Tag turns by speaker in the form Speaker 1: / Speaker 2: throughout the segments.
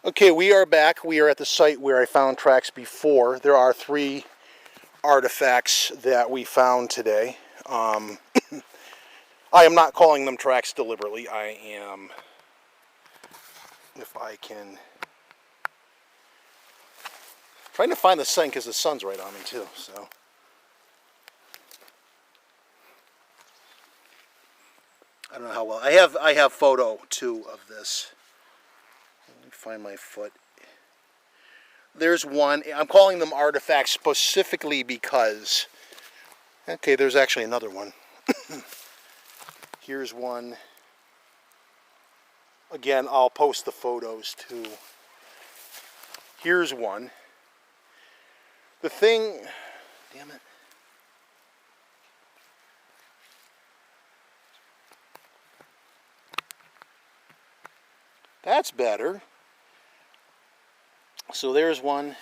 Speaker 1: Okay, we are back. We are at the site where I found tracks before. There are 3 artifacts that we found today. I am not calling them tracks deliberately. I am, if I can, trying to find the sun because the sun's right on me too. So I don't know how well I have photo too of this. Let me find my foot. There's one. I'm calling them artifacts specifically because, okay, there's actually another one. Here's one. Again, I'll post the photos too. Here's one. The thing, damn it. That's better. So there's one.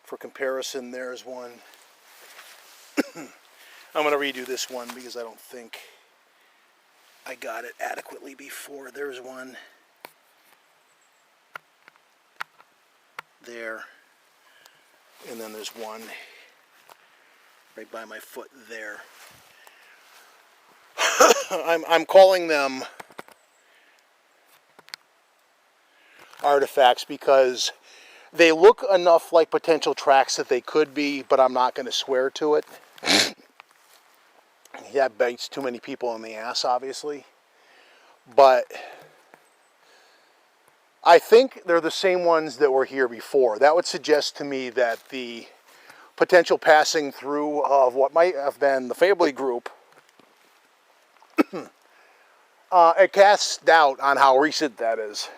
Speaker 1: For comparison, there's one. I'm going to redo this one because I don't think I got it adequately before. There's one. There. And then there's one right by my foot there. I'm calling them artifacts because they look enough like potential tracks that they could be, but I'm not going to swear to it. That bites too many people in the ass, obviously. But I think they're the same ones that were here before. That would suggest to me that the potential passing through of what might have been the Fably group, it casts doubt on how recent that is.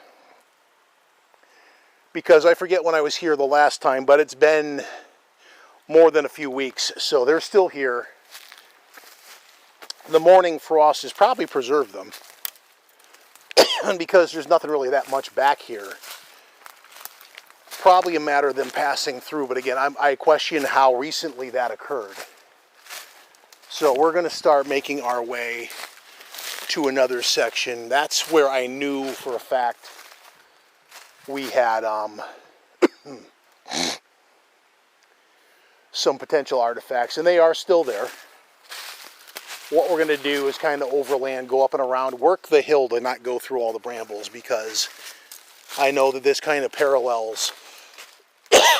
Speaker 1: Because I forget when I was here the last time, but it's been more than a few weeks, so they're still here. The morning frost has probably preserved them. Because there's nothing really that much back here. Probably a matter of them passing through, but again, I question how recently that occurred. So we're going to start making our way to another section. That's where I knew for a fact we had some potential artifacts, and they are still there. What we're going to do is kind of overland, go up and around, work the hill to not go through all the brambles, because I know that this kind of parallels.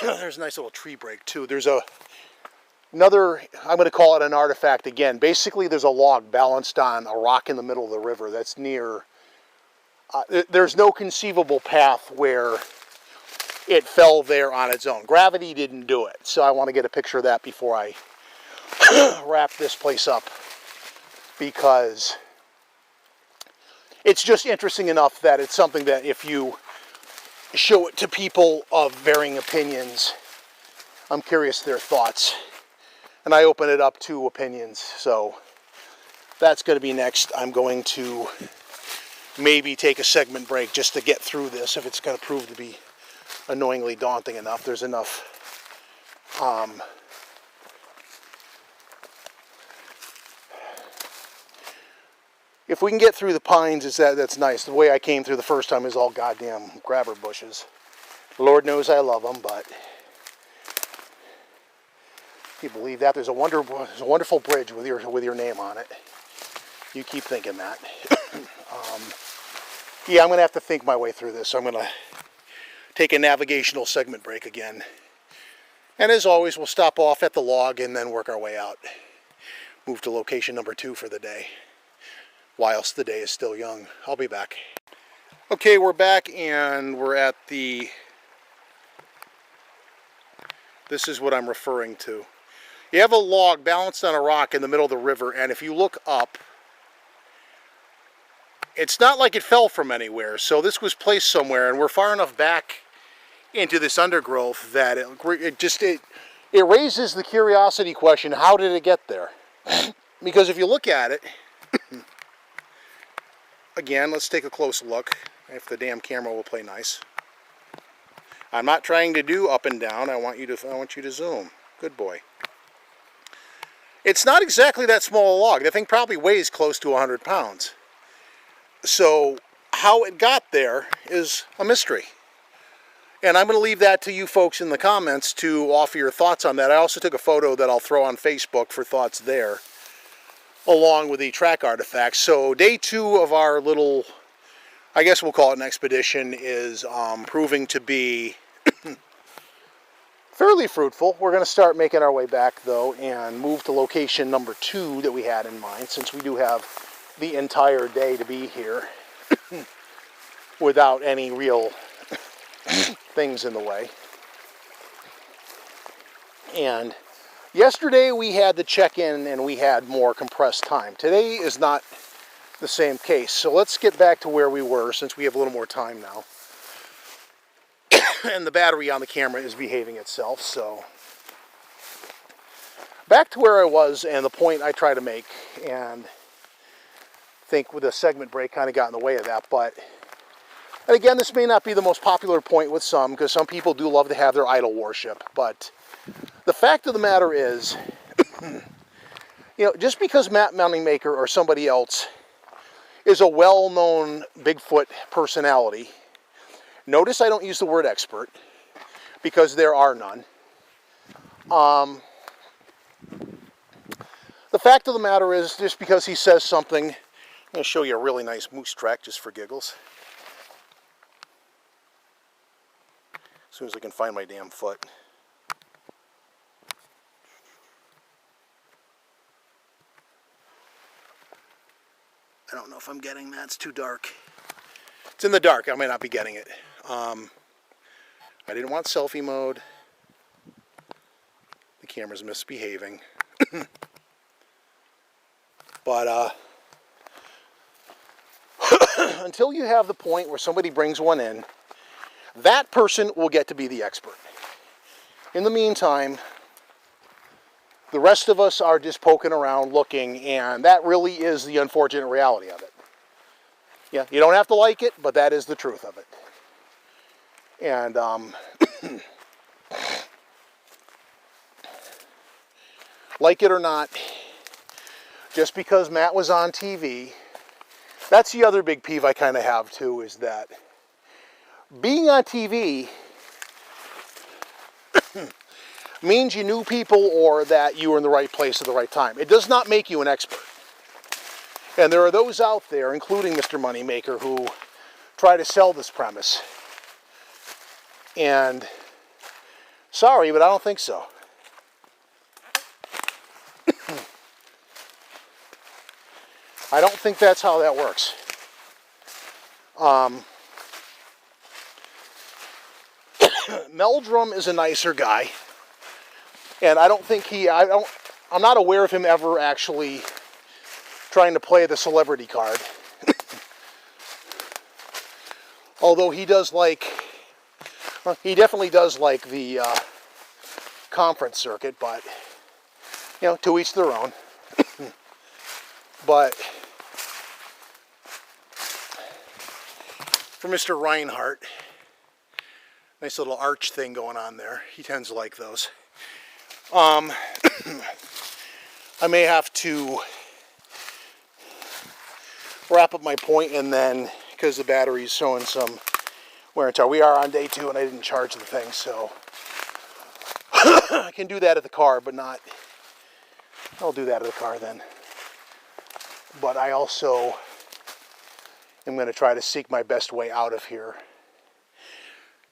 Speaker 1: There's a nice little tree break too. There's another, I'm going to call it an artifact again. Basically, there's a log balanced on a rock in the middle of the river that's near. There's no conceivable path where it fell there on its own. Gravity didn't do it. So I want to get a picture of that before I wrap this place up, because it's just interesting enough that it's something that if you show it to people of varying opinions, I'm curious their thoughts. And I open it up to opinions. So that's going to be next. I'm going to maybe take a segment break just to get through this if it's going to prove to be annoyingly daunting enough. There's enough if we can get through the pines, that's nice. The way I came through the first time is all goddamn grabber bushes. Lord knows I love them, but you believe that? There's a wonderful bridge with your name on it. You keep thinking that. Yeah, I'm going to have to think my way through this. So I'm going to take a navigational segment break again. And as always, we'll stop off at the log and then work our way out. Move to location number 2 for the day, whilst the day is still young. I'll be back. Okay, we're back, and we're at the... This is what I'm referring to. You have a log balanced on a rock in the middle of the river, and if you look up, it's not like it fell from anywhere. So this was placed somewhere, and we're far enough back into this undergrowth that it raises the curiosity question, how did it get there? Because if you look at it, again, let's take a close look, if the damn camera will play nice. I'm not trying to do up and down. I want you to zoom. Good boy. It's not exactly that small a log. The thing probably weighs close to 100 pounds. So how it got there is a mystery. And I'm going to leave that to you folks in the comments to offer your thoughts on that. I also took a photo that I'll throw on Facebook for thoughts there, along with the track artifacts. So day 2 of our little, I guess we'll call it an expedition, is proving to be fairly fruitful. We're going to start making our way back, though, and move to location number 2 that we had in mind, since we do have the entire day to be here without any real things in the way. And yesterday we had the check-in and we had more compressed time. Today is not the same case. So let's get back to where we were, since we have a little more time now. And the battery on the camera is behaving itself. So back to where I was and the point I try to make, and I think with the segment break kind of got in the way of that. But and again, this may not be the most popular point with some, because some people do love to have their idol worship. But the fact of the matter is, just because Matt Moneymaker or somebody else is a well-known Bigfoot personality, notice I don't use the word expert, because there are none. The fact of the matter is, just because he says something, I'm going to show you a really nice moose track just for giggles. As soon as I can find my damn foot. I don't know if I'm getting that. It's too dark. It's in the dark. I may not be getting it. I didn't want selfie mode. The camera's misbehaving. But until you have the point where somebody brings one in, that person will get to be the expert. In the meantime, the rest of us are just poking around looking, and that really is the unfortunate reality of it. Yeah, you don't have to like it, but that is the truth of it. And like it or not, just because Matt was on TV, that's the other big peeve I kind of have too, is that being on TV means you knew people or that you were in the right place at the right time. It does not make you an expert. And there are those out there, including Mr. Moneymaker, who try to sell this premise. And sorry, but I don't think so. I don't think that's how that works. Meldrum is a nicer guy, and I don't think I'm not aware of him ever actually trying to play the celebrity card. Although he definitely does like the conference circuit, but to each their own. But for Mr. Reinhardt, nice little arch thing going on there. He tends to like those. I may have to wrap up my point, and then, because the battery's showing some wear and tear. We are on day 2 and I didn't charge the thing, so I can do that at the car, but not, I'll do that at the car then. But I also am going to try to seek my best way out of here.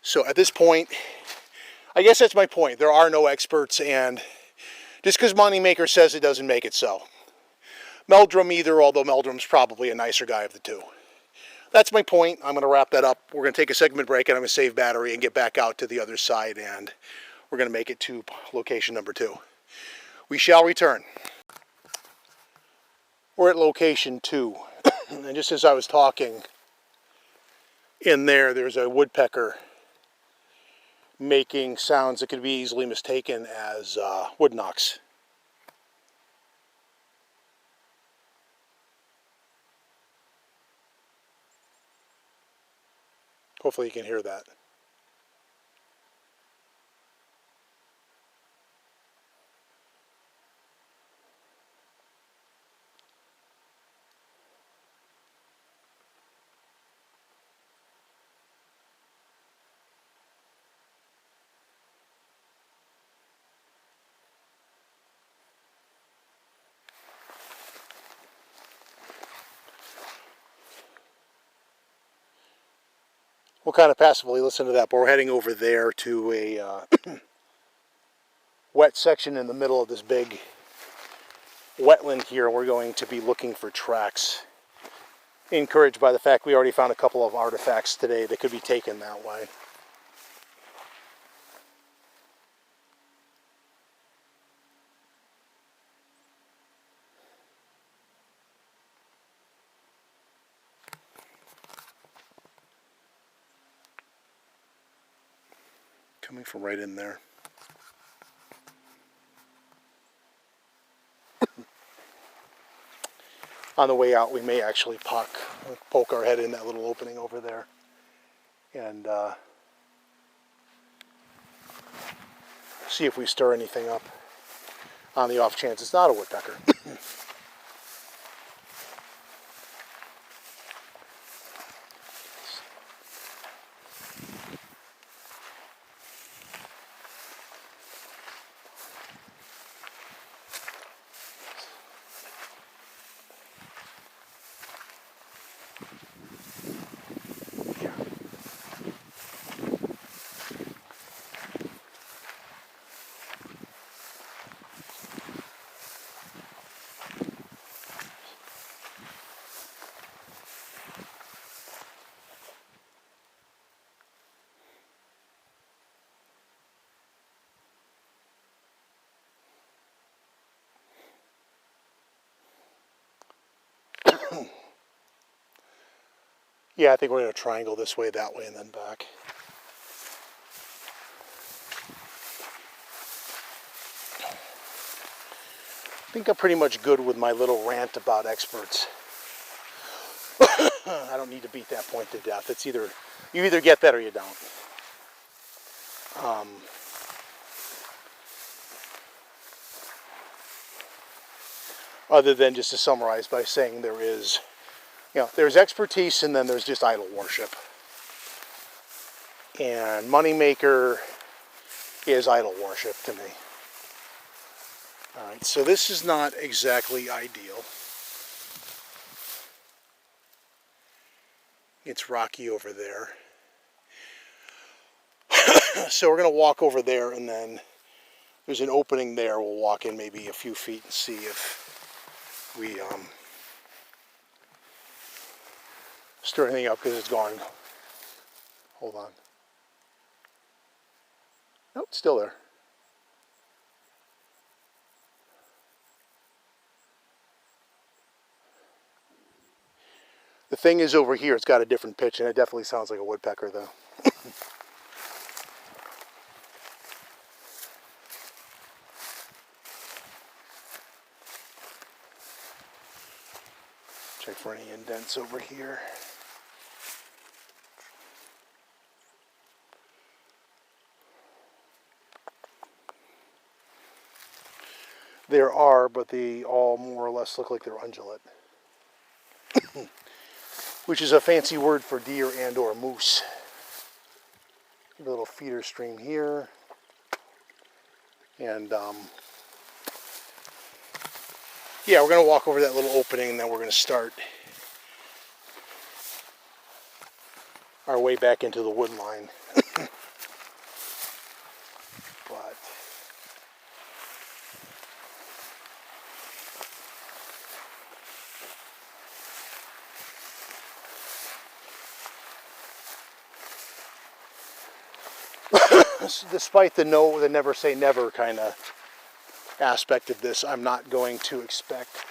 Speaker 1: So at this point, I guess that's my point. There are no experts, and just because Moneymaker says it doesn't make it so. Meldrum either, although Meldrum's probably a nicer guy of the two. That's my point. I'm going to wrap that up. We're going to take a segment break, and I'm going to save battery and get back out to the other side, and we're going to make it to location number 2. We shall return. We're at location 2, and just as I was talking, in there's a woodpecker making sounds that could be easily mistaken as wood knocks. Hopefully you can hear that. we'll kind of passively listen to that, but we're heading over there to a wet section in the middle of this big wetland here. We're going to be looking for tracks. Encouraged by the fact we already found a couple of artifacts today that could be taken that way. Coming from right in there. On the way out, we may actually poke our head in that little opening over there and see if we stir anything up on the off chance it's not a woodpecker. Yeah, I think we're going to triangle this way, that way, and then back. I think I'm pretty much good with my little rant about experts. I don't need to beat that point to death. It's either, you either get that or you don't. Other than just to summarize by saying there is, there's expertise and then there's just idol worship. And moneymaker is idol worship to me. Alright, so this is not exactly ideal. It's rocky over there. So we're going to walk over there, and then there's an opening there. We'll walk in maybe a few feet and see if we stir anything up, because it's gone. Hold on. Nope, it's still there. The thing is, over here, it's got a different pitch, and it definitely sounds like a woodpecker, though. Check for any indents over here. There are, but they all more or less look like they're ungulate. Which is a fancy word for deer and or moose. A little feeder stream here. And yeah, we're going to walk over that little opening, and then we're going to start our way back into the wood line. But despite the never say never kind of aspect of this, I'm not going to expect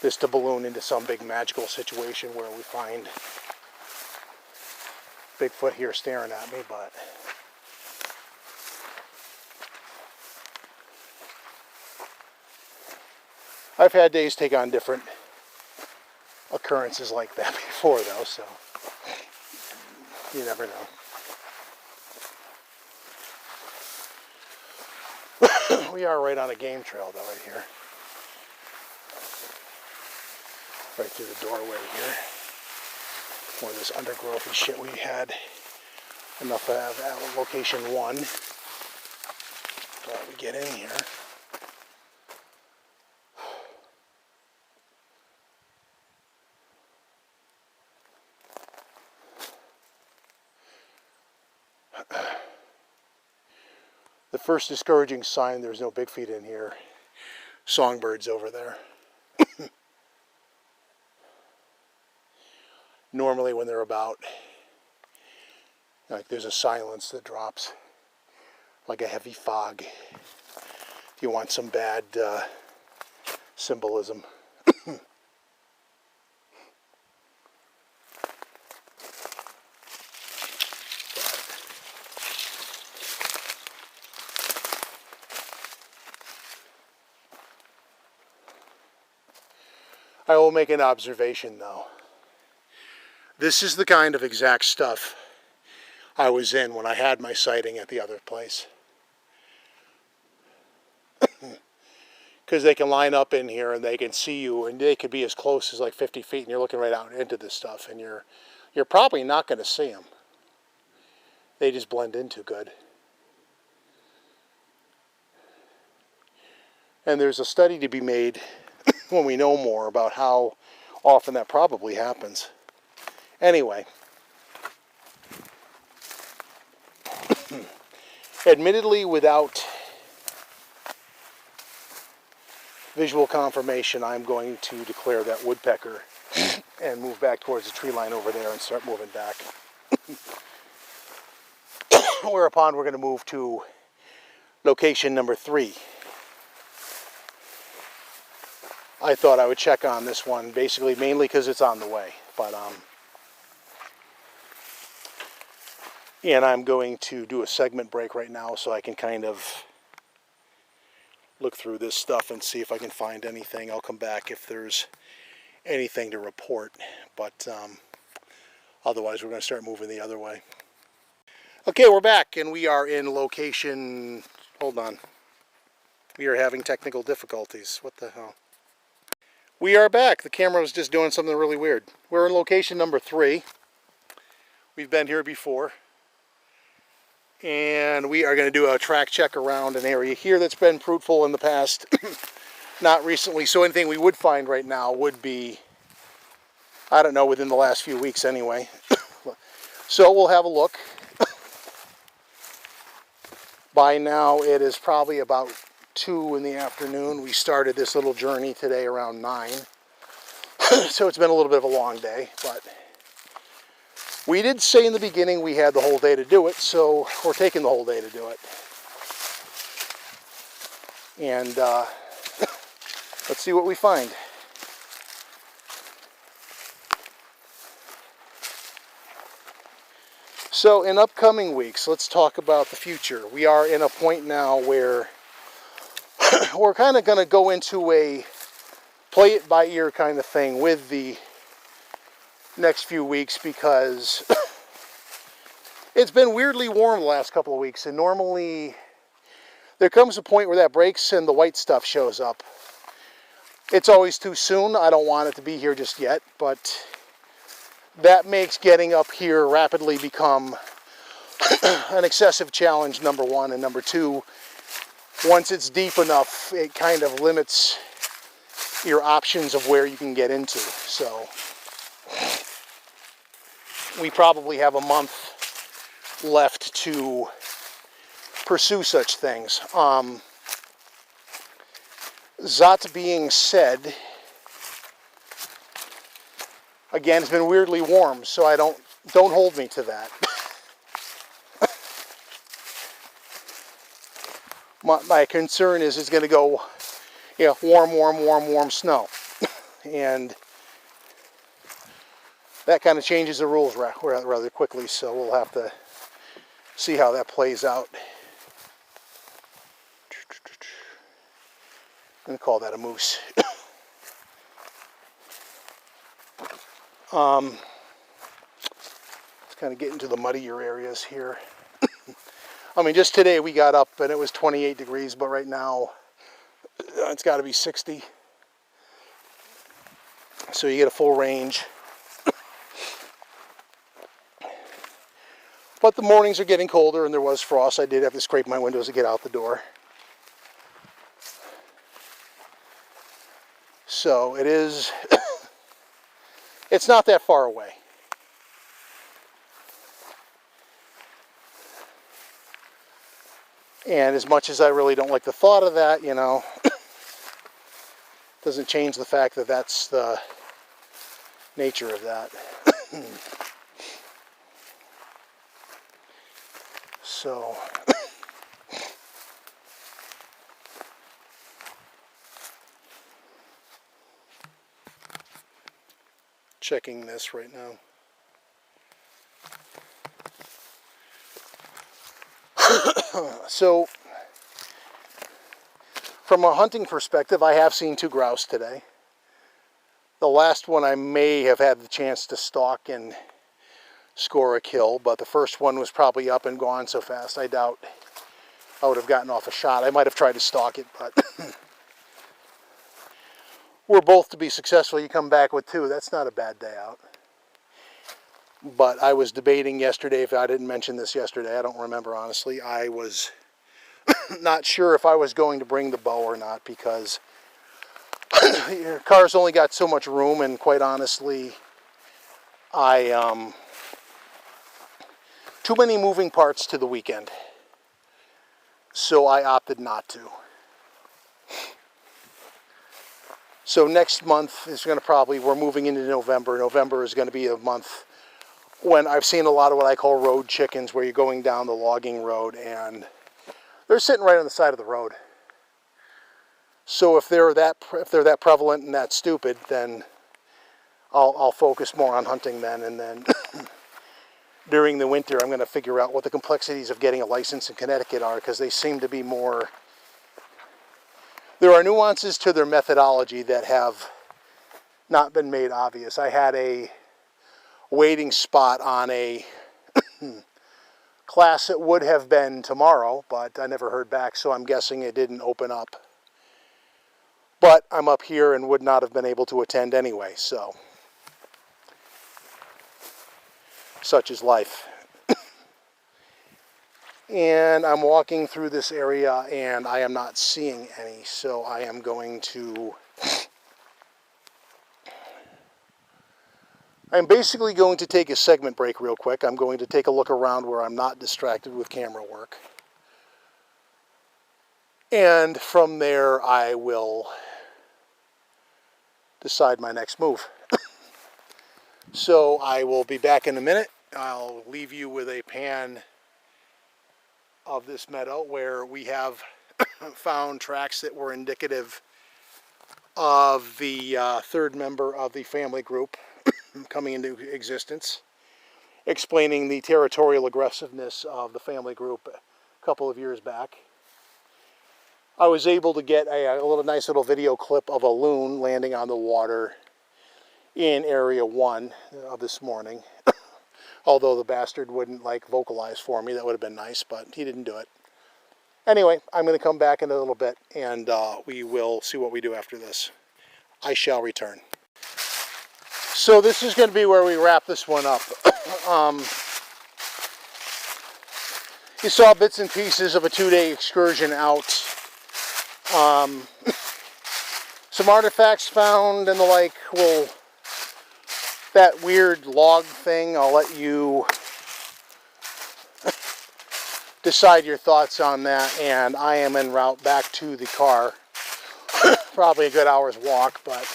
Speaker 1: this to balloon into some big magical situation where we find Bigfoot here staring at me, but I've had days take on different occurrences like that before, though, so you never know. We are right on a game trail, though, right here. Right through the doorway here. More of this undergrowth shit we had enough of at location 1. But we get in here. First discouraging sign, there's no big feet in here. Songbirds over there. Normally when they're about, like there's a silence that drops, like a heavy fog. If you want some bad symbolism. I will make an observation though. This is the kind of exact stuff I was in when I had my sighting at the other place. Because they can line up in here and they can see you, and they could be as close as like 50 feet, and you're looking right out into this stuff, and you're probably not going to see them. They just blend in too good. And there's a study to be made when we know more about how often that probably happens. Anyway, admittedly without visual confirmation, I'm going to declare that woodpecker and move back towards the tree line over there and start moving back. Whereupon we're going to move to location number 3. I thought I would check on this one, basically mainly because it's on the way. But and I'm going to do a segment break right now so I can kind of look through this stuff and see if I can find anything. I'll come back if there's anything to report, but otherwise we're going to start moving the other way. Okay, we're back and we are in location, hold on, we are having technical difficulties. What the hell? We are back. The camera was just doing something really weird. We're in location number 3. We've been here before. And we are going to do a track check around an area here that's been fruitful in the past. Not recently. So anything we would find right now would be, I don't know, within the last few weeks anyway. So we'll have a look. By now it is probably about 2 in the afternoon. We started this little journey today around 9. So it's been a little bit of a long day, but we did say in the beginning we had the whole day to do it, so we're taking the whole day to do it. And let's see what we find. So in upcoming weeks, let's talk about the future. We are in a point now where we're kind of going to go into a play it by ear kind of thing with the next few weeks, because it's been weirdly warm the last couple of weeks, and normally there comes a point where that breaks and the white stuff shows up. It's always too soon. I don't want it to be here just yet, but that makes getting up here rapidly become an excessive challenge, number one, and number two, once it's deep enough, it kind of limits your options of where you can get into. So we probably have a month left to pursue such things. That being said, again, it's been weirdly warm, so I don't hold me to that. My concern is it's going to go, warm snow. And that kind of changes the rules rather quickly, so we'll have to see how that plays out. I'm going to call that a moose. Let's kind of get into the muddier areas here. I mean, just today we got up and it was 28 degrees, but right now it's got to be 60. So you get a full range. But the mornings are getting colder and there was frost. I did have to scrape my windows to get out the door. So it is, it's not that far away. And as much as I really don't like the thought of that, you know, doesn't change the fact that that's the nature of that. So checking this right now. So from a hunting perspective, I have seen 2 grouse today. The last one I may have had the chance to stalk and score a kill, but the first one was probably up and gone so fast I doubt I would have gotten off a shot. I might have tried to stalk it, but we're both to be successful. You come back with 2. That's not a bad day out. But I was debating yesterday, if I didn't mention this yesterday, I don't remember honestly. I was not sure if I was going to bring the bow or not, because your car's only got so much room, and quite honestly, too many moving parts to the weekend. So I opted not to. So next month is going to we're moving into November. November is going to be a month when I've seen a lot of what I call road chickens, where you're going down the logging road and they're sitting right on the side of the road. So if they're that prevalent and that stupid, then I'll focus more on hunting then, and then during the winter I'm going to figure out what the complexities of getting a license in Connecticut are, because they seem to be more, there are nuances to their methodology that have not been made obvious. I had a waiting spot on a class that would have been tomorrow, but I never heard back, so I'm guessing it didn't open up. But I'm up here and would not have been able to attend anyway, so such is life. And I'm walking through this area and I am not seeing any, so I am going to, I'm basically going to take a segment break real quick. I'm going to take a look around where I'm not distracted with camera work. And from there I will decide my next move. So I will be back in a minute. I'll leave you with a pan of this meadow where we have found tracks that were indicative of the 3rd member of the family group coming into existence, explaining the territorial aggressiveness of the family group a couple of years back. I was able to get a nice little video clip of a loon landing on the water in Area 1 of this morning. Although the bastard wouldn't vocalize for me. That would have been nice, but he didn't do it. Anyway, I'm going to come back in a little bit and we will see what we do after this. I shall return. So this is going to be where we wrap this one up. You saw bits and pieces of a 2-day excursion out. Some artifacts found and the like. Well, that weird log thing, I'll let you decide your thoughts on that. And I am en route back to the car. Probably a good hour's walk, but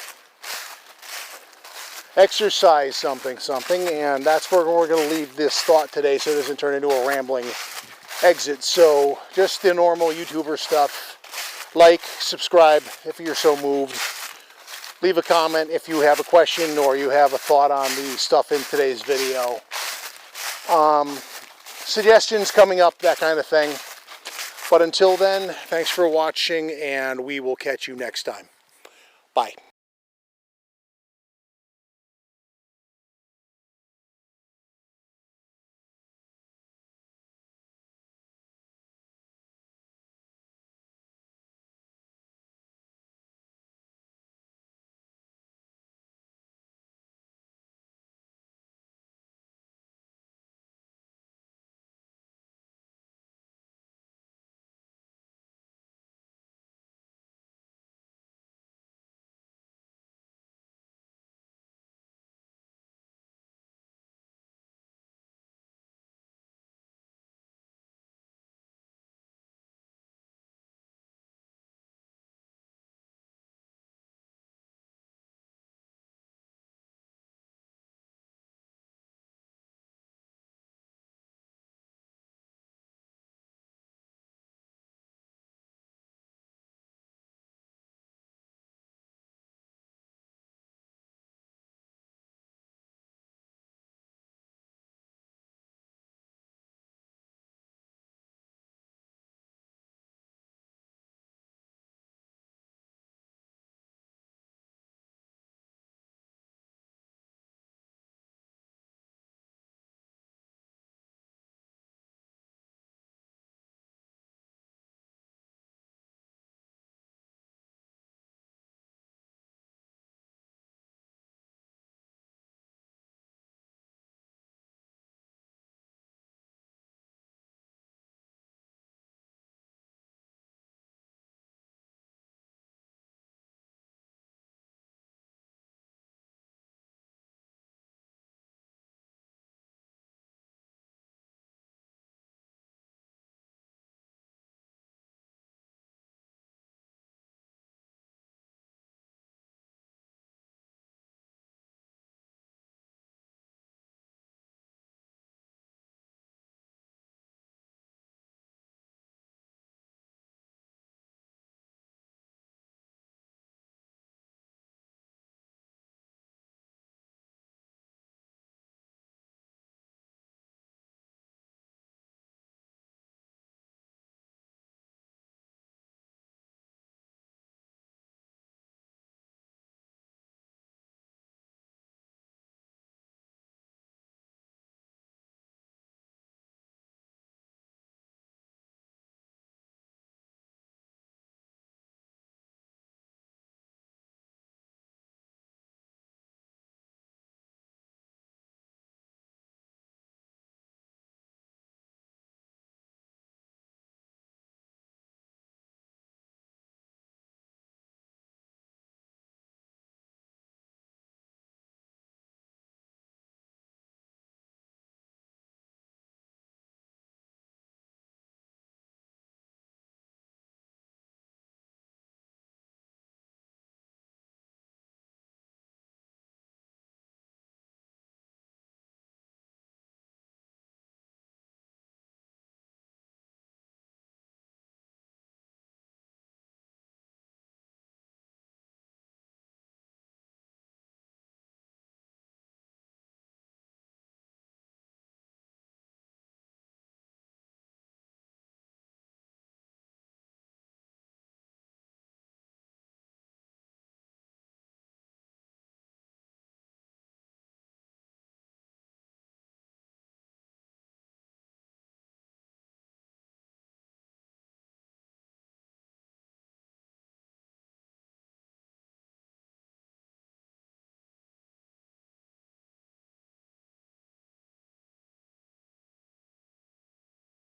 Speaker 1: exercise something, and that's where we're going to leave this thought today, so it doesn't turn into a rambling exit. So just the normal YouTuber stuff. Like, subscribe if you're so moved. Leave a comment if you have a question or you have a thought on the stuff in today's video. Suggestions coming up, that kind of thing. But until then, thanks for watching, and we will catch you next time. Bye.